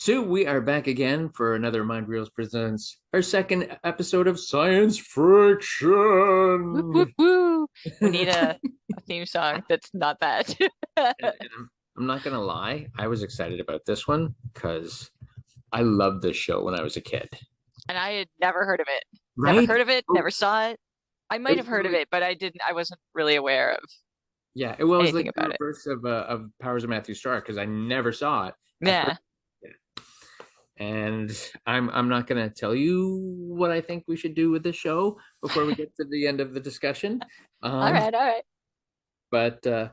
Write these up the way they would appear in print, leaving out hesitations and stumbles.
So we are back again for another Mind Reels presents our second episode of Science Whoop, whoop, Friction. woo. We need And a theme song that's not that. I'm not gonna lie, I was excited about this one because I loved this show when I was a kid. And I had never heard of it. Never Right? heard of it, Oh, never saw it. I might it have heard of was, it, but I wasn't really aware of yeah, it was like anything the about it. reverse of Powers of Matthew Starr because I never saw it. I heard Yeah. it. And I'm not gonna tell you what I think we should do with the show before we get to the end of the discussion. All Um, right, all right. but uh,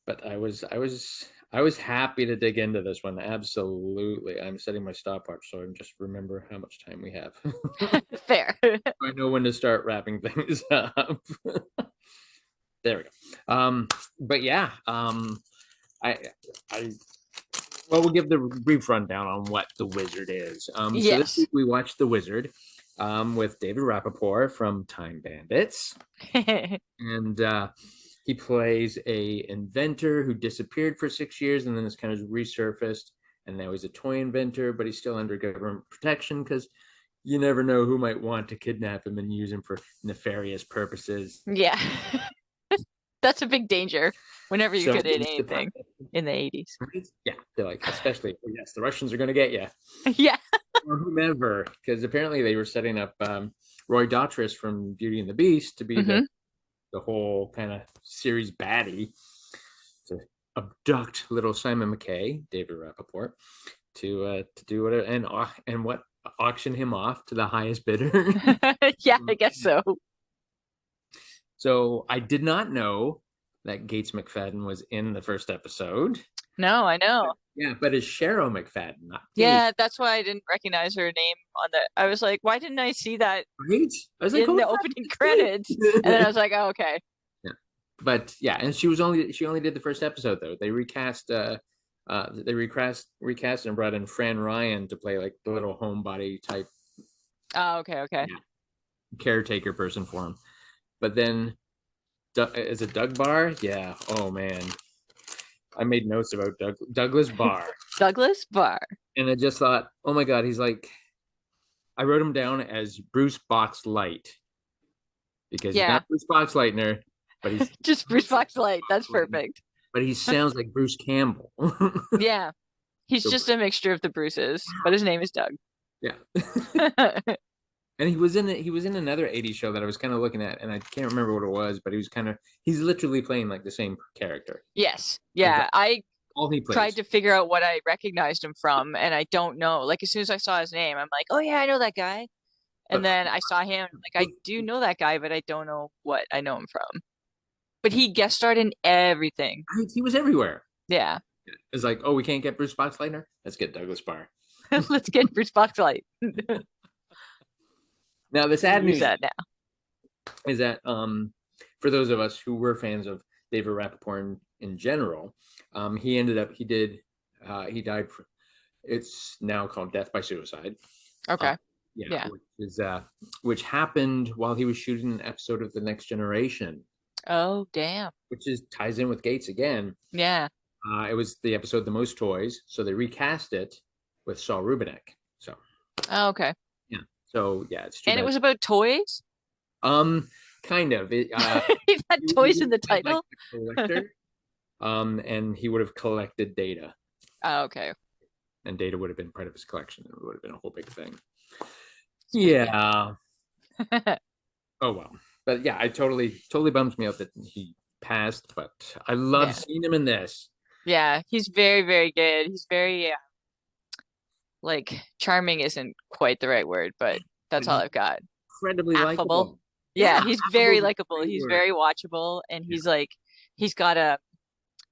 but I was happy to dig into this one. Absolutely. I'm setting my stopwatch so I just remember how much time we have. Fair. I know when to start wrapping things up. There we go. But yeah, I I well, we'll give the brief rundown on what The Wizard is. So this Yes. week we watched The Wizard with David Rappaport from Time Bandits. And he plays a inventor who disappeared for 6 years and then is kind of resurfaced, and now he's a toy inventor, but he's still under government protection because you never know who might want to kidnap him and use him for nefarious purposes. Yeah. That's a big danger whenever you're So good at anything in the 80s. yeah, they're like, especially, oh, yes, the Russians are going to get you, Yeah. or whomever, because apparently they were setting up Roy Dotrice from Beauty and the Beast to be Hmm. the whole kind of series baddie, to abduct little Simon McKay, David Rappaport, to do what, and what, auction him off to the highest bidder. Yeah, I guess so. So I did not know that Gates McFadden was in the first episode. No, I know. Yeah, but it's Cheryl McFadden, not Gates, Yeah, that's why I didn't recognize her name on the. I was like, why didn't I see that right? I was like, in oh, the opening credits? And then I was like, oh, okay. yeah. But yeah, and she only did the first episode though. They recast and brought in Fran Ryan to play like the little homebody type, Oh, okay, okay. yeah, caretaker person for him. But then is it Doug Barr? Yeah. Oh man, I made notes about Douglas Barr, Douglas Barr. and I just thought, oh my god, he's like, I wrote him down as Bruce Box Light because he's Yeah, not Bruce Boxleitner, but he's just Bruce Foxlight. That's perfect. but he sounds like Bruce Campbell. Yeah, he's So just a mixture of the Bruces, but his name is Doug. yeah. And he was in another 80s show that I was kind of looking at, and I can't remember what it was, but he's literally playing like the same character. Yes, Like yeah. I all he tried plays. to figure out what I recognized him from, and I don't know. Like as soon as I saw his name, I'm like, oh yeah, I know that guy. And But then I saw him, like I do know that guy, but I don't know what I know him from. But he guest starred in everything. he was everywhere. Yeah. It's like, oh, we can't get Bruce Boxleitner? Let's get Douglas Barr. Let's get Bruce Foxlight. Now the We'll sad use news that now. is that for those of us who were fans of David Rappaport in general, he ended up he died it's now called death by suicide. Uh, Okay. yeah, Yeah. which happened while he was shooting an episode of The Next Generation, Oh, damn. which is ties in with Gates again. Yeah. It was the episode The Most Toys, so they recast it with Saul Rubinek. So Oh, okay. yeah, so yeah, it's too And it bad. was about toys? Um, kind of. It had toys in the I'd like title? a collector, and he would have collected data, Oh, okay. and data would have been part of his collection. It would have been a whole big thing. Yeah. Yeah. Oh well. But yeah, I totally bums me out that he passed. But I love Yeah. seeing him in this. Yeah. He's very, very good. He's very, like, charming isn't quite the right word, but But that's all he's I've got. incredibly Affable. likable. Yeah, Yeah, he's affable very is a likable. great He's word. very watchable, and Yeah. he's like, he's got a,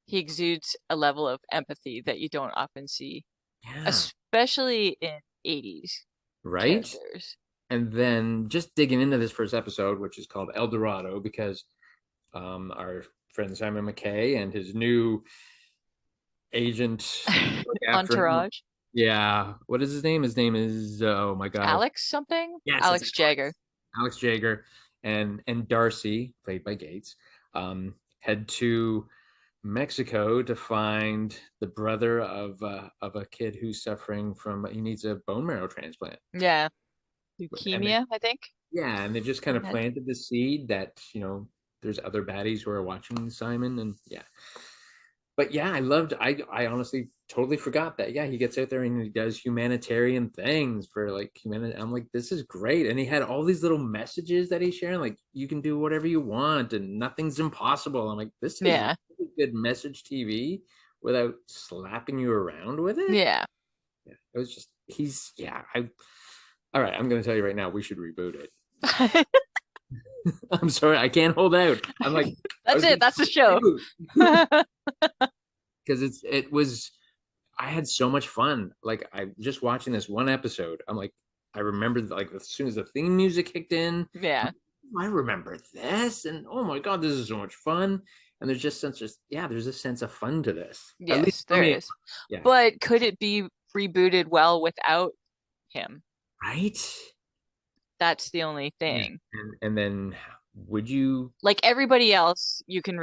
he exudes a level of empathy that you don't often see, Yeah. especially in 80s Right. characters. And then just digging into this first episode, which is called El Dorado, because our friend Simon McKay and his new agent look after him. Entourage. Yeah, what is his name? His name is, oh my god. Alex something? Yes, it's Alex Jagger. Alex Jaeger and Darcy, played by Gates, head to Mexico to find the brother of a kid who's suffering from he needs a bone marrow transplant. Yeah. And they, Leukemia, I think. yeah, and they just kind He of had. planted the seed that, there's other baddies who are watching Simon and yeah. But yeah, I honestly totally forgot that. Yeah, he gets out there and he does humanitarian things for like humanity. I'm like, this is great. And he had all these little messages that he's sharing, like you can do whatever you want and nothing's impossible. I'm like, this is Yeah. really good message TV without slapping you around with it. Yeah. Yeah, it was just he's yeah, I all right, I'm gonna tell you right now, we should reboot it. I'm sorry, I can't hold out. I'm like, I That's was it. gonna That's the show. reboot because it was I had so much fun. Like I just watching this one episode, I'm like, I remember like as soon as the theme music kicked in, Yeah. I remember this, and oh my god, this is so much fun. And there's just there's a sense of fun to this. At least Yes, for there me, is. yeah, But could it be rebooted well without him? right. That's the only Yeah. thing. And then would you Like everybody else, you can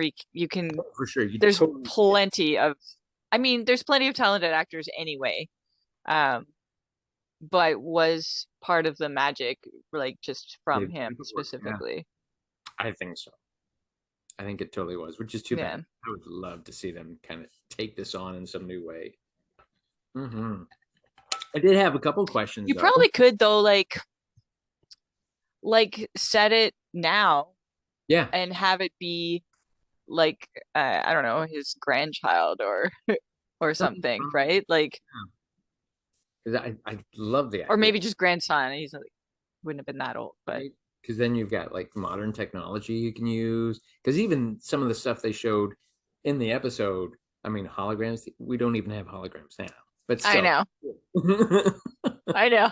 for sure you there's totally plenty of I mean, there's plenty of talented actors anyway. Um, but was part of the magic like just from David him Rappaport. Yeah, specifically. I think so. I think it totally was, which is too bad. Yeah. I would love to see them kind of take this on in some new way. Hmm. I did have a couple questions You though. probably could though, set it now Yeah, and have it be like I don't know, his grandchild or or something something, from right? Like because I love the or idea, maybe just grandson. He's like wouldn't have been that old, but right? Because then you've got like modern technology you can use. Because even some of the stuff they showed in the episode, I mean, holograms. We don't even have holograms now, but I still. know. And I know.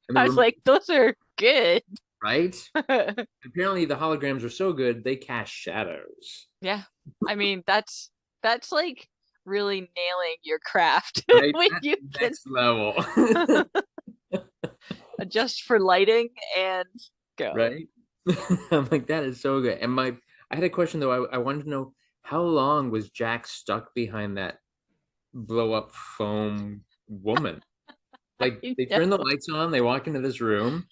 the I was like, those are good. right? Apparently, the holograms are so good they cast shadows. Yeah. I mean, that's like really nailing your craft Right? when That's you can next level. adjust for lighting and go. Right? I'm like, that is so good. And I had a question though. I wanted to know how long was Jack stuck behind that blow up foam woman? Like I they know. turn the lights on, they walk into this room,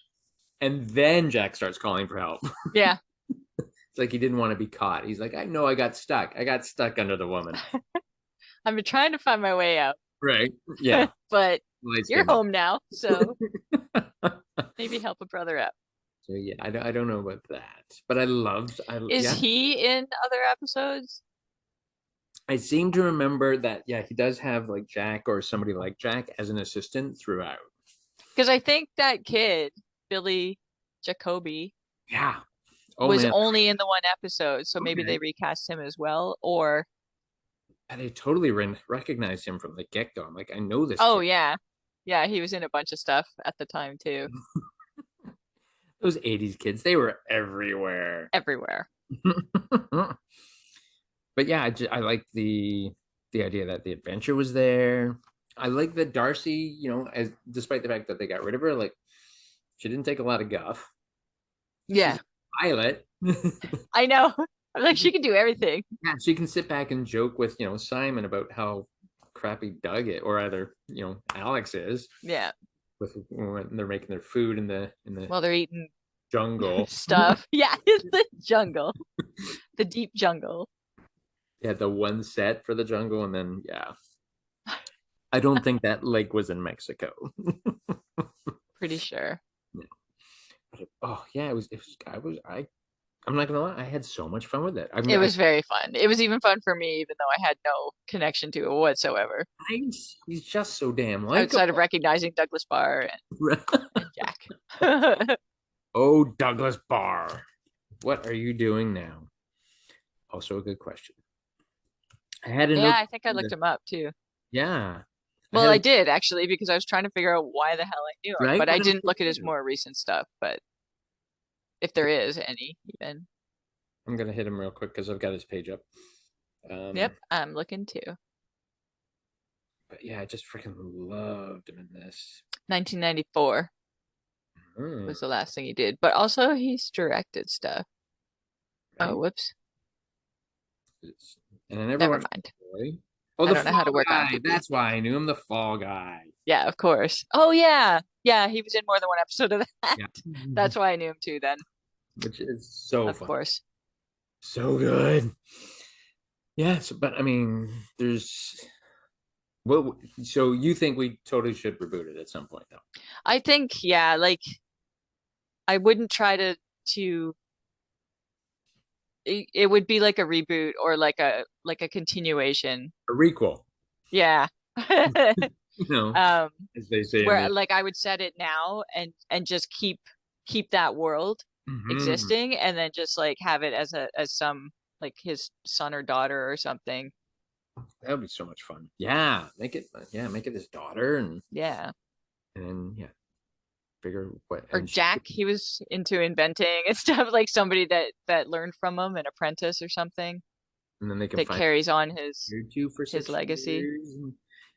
and then Jack starts calling for help. Yeah. It's like he didn't want to be caught. He's like, I know I got stuck. I got stuck under the woman. I've been trying to find my way out, Right? Yeah. but Lights you're came on. home now, so maybe help a brother out. So yeah, I don't know about that, but I loved. Is Yeah, he in other episodes? I seem to remember that. Yeah, he does have like Jack or somebody like Jack as an assistant throughout. Because I think that kid, Billy Jacoby, Yeah. Oh was man. only in the one episode, so maybe Okay. they recast him as well. Or, And I totally recognized him from the get go. I'm like, I know this oh kid. yeah, yeah, he was in a bunch of stuff at the time too, Those '80s kids, they were everywhere. everywhere. But yeah, I like the idea that the adventure was there. I like that Darcy, as despite the fact that they got rid of her, like she didn't take a lot of guff. She's Yeah, a pilot. I know. I'm like, she can do everything. Yeah, she can sit back and joke with, Simon about how crappy Doug is, or either, Alex is, Yeah, with when they're making their food in the while they're eating jungle. stuff. Yeah, it's the jungle, the deep jungle. They had the one set for the jungle, and then yeah, I don't think that lake was in Mexico. Pretty sure. Yeah. Oh yeah, it was. I'm not gonna lie, I had so much fun with it. I It mean, was very fun. It was even fun for me, even though I had no connection to it whatsoever, he's just so damn outside of likable. recognizing Douglas Barr and Jack. Oh, Douglas Barr, what are you doing now? Also a good question. I had a Yeah, note. I think I looked him up too. Yeah, I Well, had I a did actually because I was trying to figure out why the hell I knew him, right. but What I did I didn't say look at his too? more recent stuff, but if there is any even. I'm gonna hit him real quick because I've got his page up. Yep, Um, I'm looking too. but yeah, I just freaking loved him in this. 1994 Hmm. was the last thing he did, but also he's directed stuff. Oh, Right? whoops. And I never Never watched mind. Boy. Oh, I the don't know how to Fall work Guy. IMDb. That's why I knew him. The Fall Guy. Yeah, of course. Oh yeah. Yeah, he was in more than one episode of that. Yeah. That's why I knew him too then. Which is so Of fun. course. So good. Yes, but I mean, there's what so you think we totally should reboot it at some point though? I think, yeah, like I wouldn't try to it would be like a reboot or like a continuation. A requel, Yeah. you know, Um, as they say in where the like I would set it now and just keep that world Mhm. existing and then just like have it as some like his son or daughter or something. That would be so much fun. Yeah, make it his daughter Yeah. and then yeah, figure what Or and she Jack, he was into inventing and stuff like somebody that learned from him, an apprentice or something and then they can that find carries on his here too for his 6 years. legacy,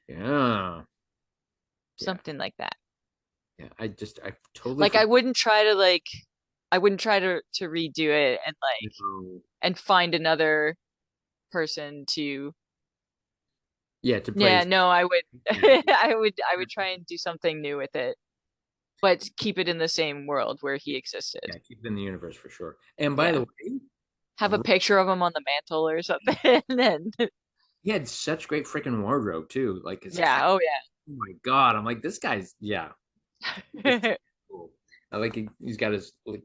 Yeah, yeah, something like that. yeah. I totally Like forgot. I wouldn't try to redo it and like and find another person to Yeah, to play. yeah, no, I would Yeah, I would try and do something new with it, but keep it in the same world where he existed. yeah, keep it in the universe for sure. And by the Yeah. way, Have a picture of him on the mantle or something. And then he had such great freaking wardrobe too. Like his yeah, cat. oh Oh my god! I'm like, this guy's yeah. It's yeah. cool. I like he's got his like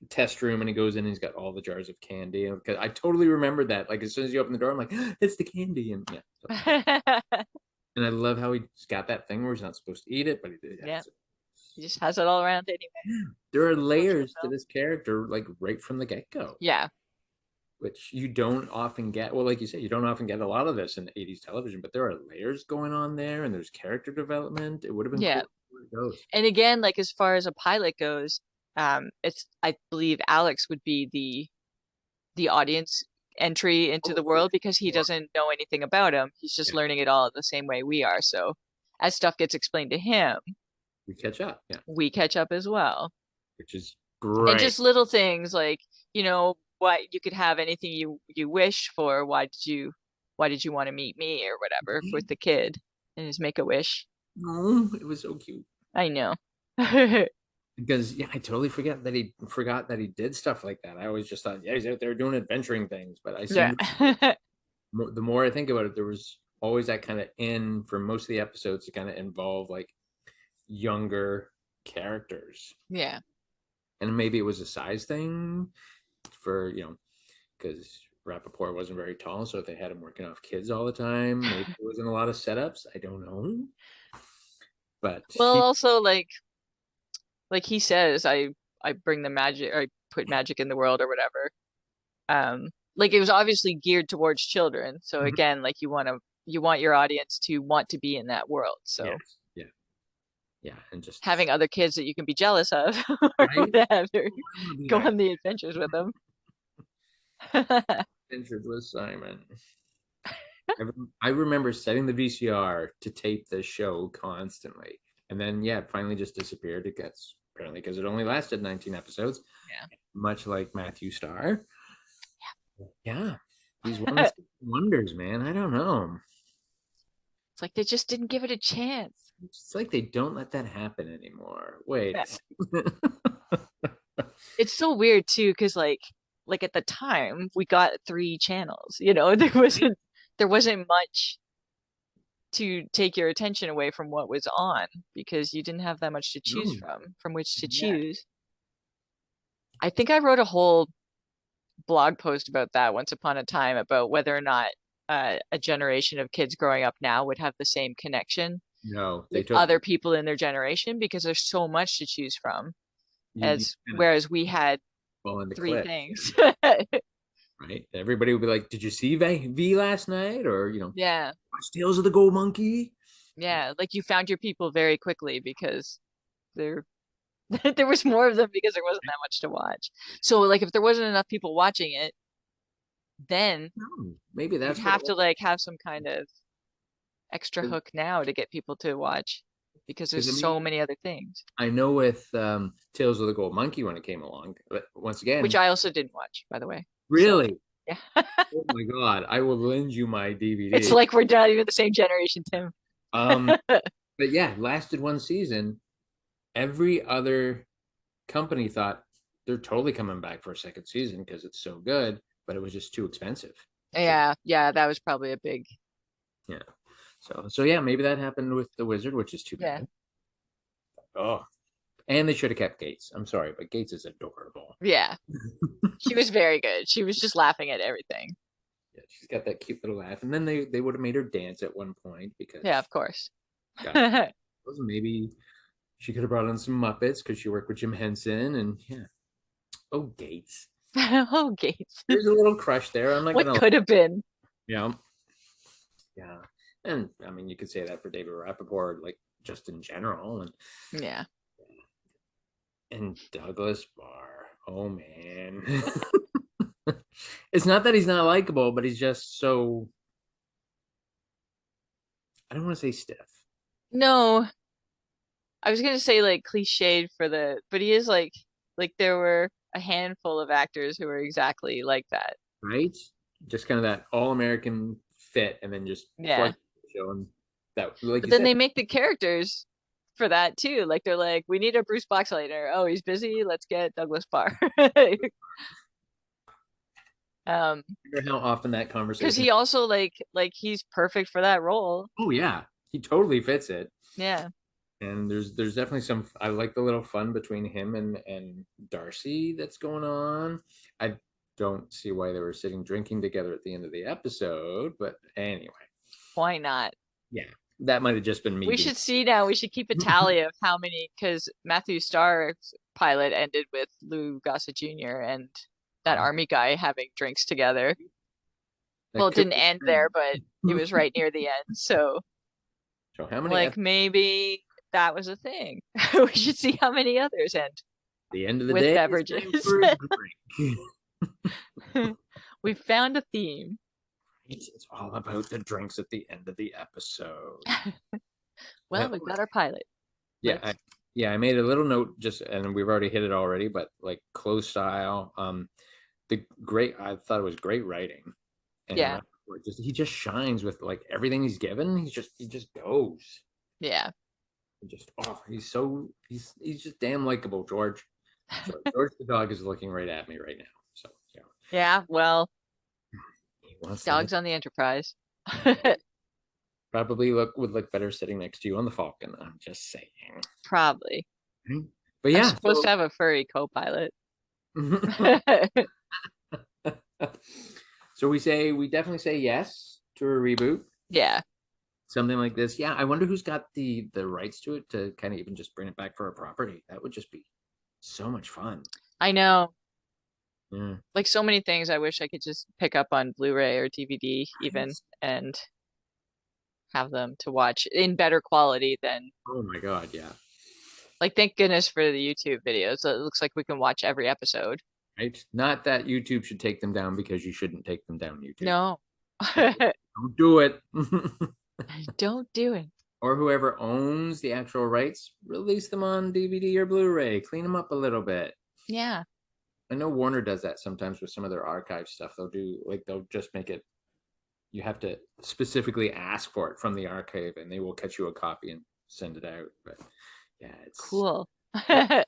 test room and he goes in and he's got all the jars of candy. And I totally remember that. Like as soon as you open the door, I'm like, it's the candy and yeah. And I love how he's got that thing where he's not supposed to eat it, but he did. Yeah. He just has it all around anyway. Yeah. There are Works for layers to film. this character, like right from the get go, Yeah. which you don't often get. Well, like you said, you don't often get a lot of this in 80s television, but there are layers going on there and there's character development. It would have been Yeah. cool where it goes. And again, like as far as a pilot goes, it's I believe Alex would be the audience entry into Oh, the for world because he sure. doesn't know anything about him. He's just Yeah, learning it all the same way we are. So as stuff gets explained to him, we catch up. Yeah, we catch up as well. which is And great. just little things like, what you could have anything you wish for. Why did you want to meet me or whatever with the kid and his make a wish? No, it was so cute. I know. Because yeah, I totally forgot that he did stuff like that. I always just thought, yeah, he's out there doing adventuring things. But I Yeah. seem the more I think about it, there was always that kind of in for most of the episodes to kind of involve like younger characters, Yeah. and maybe it was a size thing for because Rappaport wasn't very tall, so if they had him working off kids all the time, maybe there wasn't a lot of setups. I don't know, but Well, he also like he says, I bring the magic or I put magic in the world or whatever. Like it was obviously geared towards children. So Mhm. again, like you want your audience to want to be in that world. Yes, So yeah, yeah, and just having other kids that you can be jealous of or right. whatever, Oh, I want to be go that on the adventures with them. adventured with Simon. I remember setting the VCR to tape this show constantly, and then yeah, it finally just disappeared. It gets apparently because it only lasted 19 episodes, Yeah. much like Matthew Starr. Yeah, these one wonders, man. I don't know. It's like they just didn't give it a chance. It's like they don't let that happen anymore. Wait. Yeah. It's so weird too, because like at the time we got three channels. There wasn't much to take your attention away from what was on because you didn't have that much to choose No. from which to Yeah. choose. I think I wrote a whole blog post about that once upon a time about whether or not a generation of kids growing up now would have the same connection No, they with took other people in their generation because there's so much to choose from you as kind of whereas we had fall into three clips. things. Right? Everybody would be like, "Did you see V last night?" Or Yeah. watch Tales of the Gold Monkey. Yeah, like you found your people very quickly because there there was more of them because there wasn't that much to watch. So like if there wasn't enough people watching it, then No, maybe you'd that's what it have to was. like have some kind of extra Because hook now to get people to watch because there's I so mean, many other things, I know with Tales of the Gold Monkey when it came along, but once which again, I also didn't watch, by the way. So really, Yeah. Oh my God, I will lend you my It's DVD. like we're not even the same generation, Tim. Um, but yeah, lasted one season. Every other company thought they're totally coming back for a second season because it's so good, but it was just too expensive. So Yeah, yeah, that was probably a big, yeah. So yeah, maybe that happened with the Wizard, which is too yeah, bad. Oh, and they should have kept Gates. I'm sorry, but Gates is adorable. yeah. She was very good. She was just laughing at everything. Yeah, she's got that cute little laugh. And then they would have made her dance at one point Yeah, because of course. God, maybe she could have brought in some Muppets because she worked with Jim Henson and yeah. Oh, Gates. Oh, Gates. There's a little crush there. I'm not What gonna lie. could have been? Yeah. Yeah. And I mean you could say that for David Rappaport, like just in general. Yeah. And Douglas Barr. Oh man. It's not that he's not likable, but he's just so I don't want to say stiff. No, I was gonna say like cliched for the, but he is like there were a handful of actors who were exactly like that. Right? Just kind of that all American fit, and then just Yeah. plug showing that, like But you then said, they make the characters for that too. Like they're like, we need a Bruce Boxleitner. Oh, he's busy. Let's get Douglas Barr. Um, how often that because conversation. he also like he's perfect for that role. Oh yeah, he totally fits it. Yeah. And there's definitely some. I like the little fun between him and Darcy that's going on. I don't see why they were sitting drinking together at the end of the episode, but anyway, Why not? yeah, that might have just been me We being. should see now. We should keep a tally of how many, because Matthew Starr's pilot ended with Lou Gossett Jr. and that Oh, army guy having drinks together. Well, that it could didn't be end there, him. but it was right near the end. So, So how many like, at maybe that was a thing. We should see how many others end the end of the with day? It's time beverages. for a drink. We found a theme. It's all about the drinks at the end of the episode. Well, we've got our pilot. Yeah, Let's, yeah, I made a little note just, and we've already hit it already, but like close style, the great, I thought it was great writing, and yeah, Rappaport just he just shines with like everything he's given. He just goes. yeah. He just he's so he's just damn likable, George. So George the dog is looking right at me right now. So yeah, Yeah, well, he wants that. dogs on the Enterprise. Probably would look better sitting next to you on the Falcon. I'm just saying. Probably. But I'm yeah, supposed to have a furry co-pilot. so so we definitely say yes to a reboot. Yeah, Something like this. Yeah, I wonder who's got the rights to it to kind of even just bring it back for a property. That would just be so much fun. I know. Yeah. Like so many things I wish I could just pick up on Blu-ray or DVD even and have them to watch in better quality than Oh my God, yeah. like thank goodness for the YouTube videos. It looks like we can watch every episode. Right? Not that YouTube should take them down because you shouldn't take them down, YouTube. No. Don't do it. Don't do it. Or whoever owns the actual rights, release them on DVD or Blu-ray. Clean them up a little bit. Yeah. I know Warner does that sometimes with some of their archive stuff. They'll just make it you have to specifically ask for it from the archive and they will cut you a copy and send it out. But yeah, it's Cool. yeah,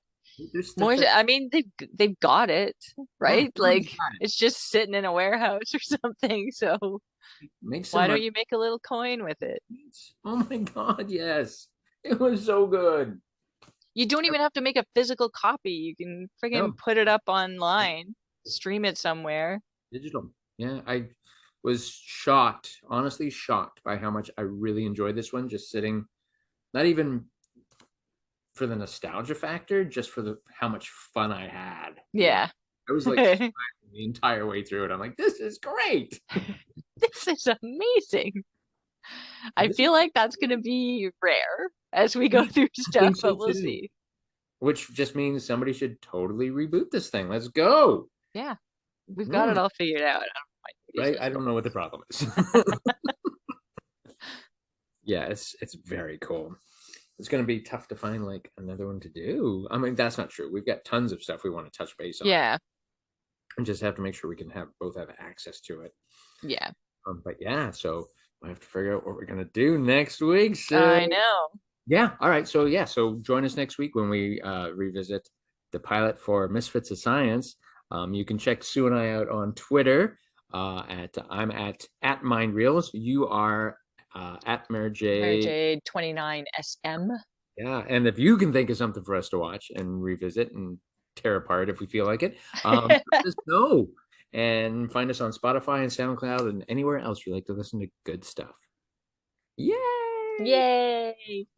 there's More, stuff that I mean, they've got it, oh right? somebody's Like got it. it's just sitting in a warehouse or something. So Make some why don't money. you make a little coin with it? Oh my God, yes. It was so good. You don't even have to make a physical copy. You can friggin' No, put it up online, stream it somewhere. digital. Yeah, I was shocked, honestly shocked by how much I really enjoyed this one. Just sitting, not even for the nostalgia factor, just for the how much fun I had. Wow. Yeah. I was like smiling the entire way through it. I'm like, this is great. This is amazing. I This feel is like that's gonna be rare as we go through I stuff, think so but we'll too. see. Which just means somebody should totally reboot this thing. Let's go. Yeah, we've got it Mm, all figured out on my duties right? I list. don't know what the problem is. Yeah, it's very cool. It's going to be tough to find like another one to do. I mean, that's not true. We've got tons of stuff we want to touch base on. Yeah, and just have to make sure we can have both have access to it. Yeah, But yeah, so I have to figure out what we're gonna do next week. So I know. yeah, all right. So yeah, so join us next week when we revisit the pilot for Misfits of Science. You can check Sue and I out on Twitter. At I'm at Mind Reels. You are at Mary Mary J. J 29 SM. Yeah, and if you can think of something for us to watch and revisit and tear apart if we feel like it, let us know. And find us on Spotify and SoundCloud and anywhere else you like to listen to good stuff. Yay! Yay!